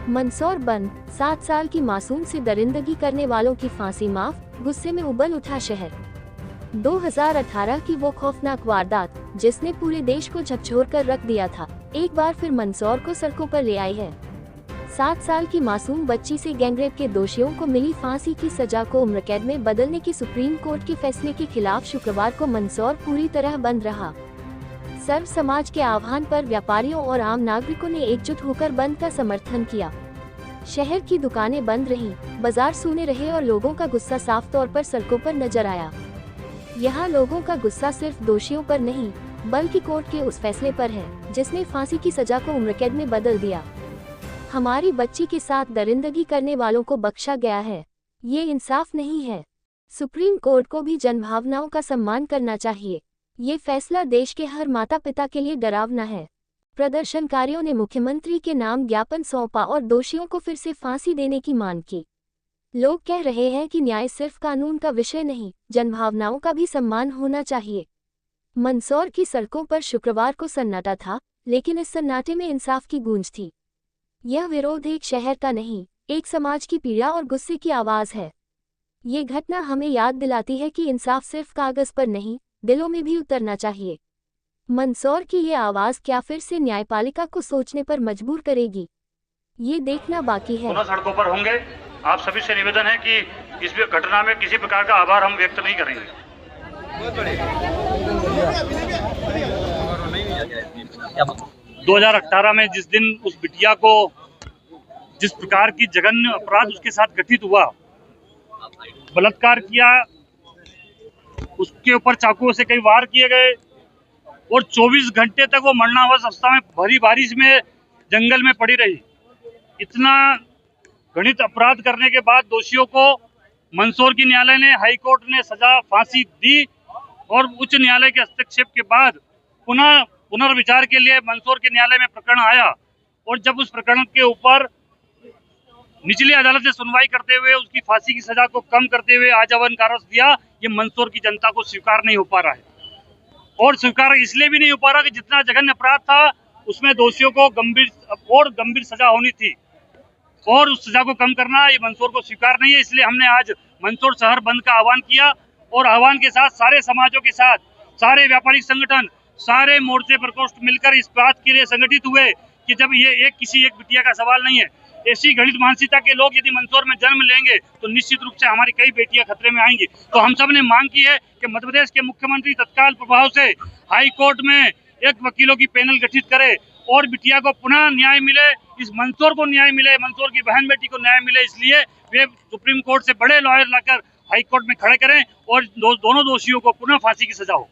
मंदसौर बंद, 7 साल की मासूम से दरिंदगी करने वालों की फांसी माफ, गुस्से में उबल उठा शहर। 2018 की वो खौफनाक वारदात जिसने पूरे देश को झकझोर कर रख दिया था, एक बार फिर मंदसौर को सड़कों पर ले आई है। 7 साल की मासूम बच्ची से गैंगरेप के दोषियों को मिली फांसी की सजा को उम्र कैद में बदलने के सुप्रीम कोर्ट के फैसले के खिलाफ शुक्रवार को मंदसौर पूरी तरह बंद रहा। सर्व समाज के आह्वान पर व्यापारियों और आम नागरिकों ने एकजुट होकर बंद का समर्थन किया। शहर की दुकानें बंद रहीं, बाजार सूने रहे और लोगों का गुस्सा साफ तौर पर सड़कों पर नजर आया। यहाँ लोगों का गुस्सा सिर्फ दोषियों पर नहीं, बल्कि कोर्ट के उस फैसले पर है जिसने फांसी की सजा को उम्र कैद में बदल दिया। हमारी बच्ची के साथ दरिंदगी करने वालों को बख्शा गया है, ये इंसाफ नहीं है। सुप्रीम कोर्ट को भी जनभावनाओं का सम्मान करना चाहिए। ये फैसला देश के हर माता पिता के लिए डरावना है। प्रदर्शनकारियों ने मुख्यमंत्री के नाम ज्ञापन सौंपा और दोषियों को फिर से फांसी देने की मांग की। लोग कह रहे हैं कि न्याय सिर्फ कानून का विषय नहीं, जनभावनाओं का भी सम्मान होना चाहिए। मंदसौर की सड़कों पर शुक्रवार को सन्नाटा था, लेकिन इस सन्नाटे में इंसाफ की गूंज थी। यह विरोध एक शहर का नहीं, एक समाज की पीड़ा और गुस्से की आवाज है। ये घटना हमें याद दिलाती है कि इंसाफ सिर्फ कागज पर नहीं, दिलों में भी उतरना चाहिए। मंदसौर की ये आवाज क्या फिर से न्यायपालिका को सोचने पर मजबूर करेगी, ये देखना बाकी है। पुनः सड़कों पर होंगे। आप सभी से निवेदन है कि इस घटना में किसी प्रकार का आभार हम व्यक्त नहीं करेंगे। 2018 में जिस दिन उस बिटिया को जिस प्रकार की जघन्य अपराध उसके साथ घटित हुआ, बलात्कार किया, उसके ऊपर चाकुओं से कई वार किए गए और 24 घंटे तक वो मरणावश अवस्था में भरी बारिश में जंगल में पड़ी रही। इतना घृणित अपराध करने के बाद दोषियों को मंदसौर की न्यायालय ने, हाई कोर्ट ने सजा फांसी दी और उच्च न्यायालय के हस्तक्षेप के बाद पुनर्विचार के लिए मंदसौर के न्यायालय में प्रकरण आया। और जब उस प्रकरण के ऊपर निचली अदालत ने सुनवाई करते हुए उसकी फांसी की सजा को कम करते हुए आजीवन कारावास दिया, ये मंदसौर की जनता को स्वीकार नहीं हो पा रहा है। और स्वीकार इसलिए भी नहीं हो पा रहा कि जितना जघन्य अपराध था उसमें दोषियों को गंभीर सजा होनी थी और उस सजा को कम करना ये मंदसौर को स्वीकार नहीं है। इसलिए हमने आज मंदसौर शहर बंद का आह्वान किया और आह्वान के साथ सारे समाजों के साथ सारे व्यापारिक संगठन, सारे मोर्चे प्रकोष्ठ मिलकर इस बात के लिए संगठित हुए कि जब ये किसी एक बिटिया का सवाल नहीं है, ऐसी घृणित मानसिकता के लोग यदि मंदसौर में जन्म लेंगे तो निश्चित रूप से हमारी कई बेटियां खतरे में आएंगी। तो हम सब ने मांग की है कि मध्य प्रदेश के मुख्यमंत्री तत्काल प्रभाव से हाई कोर्ट में एक वकीलों की पैनल गठित करे और बिटिया को पुनः न्याय मिले, इस मंदसौर को न्याय मिले, मंदसौर की बहन बेटी को न्याय मिले। इसलिए वे सुप्रीम कोर्ट से बड़े लॉयर लाकर हाई कोर्ट में खड़े करें और दोनों दोषियों को पुनः फांसी की सजा हो।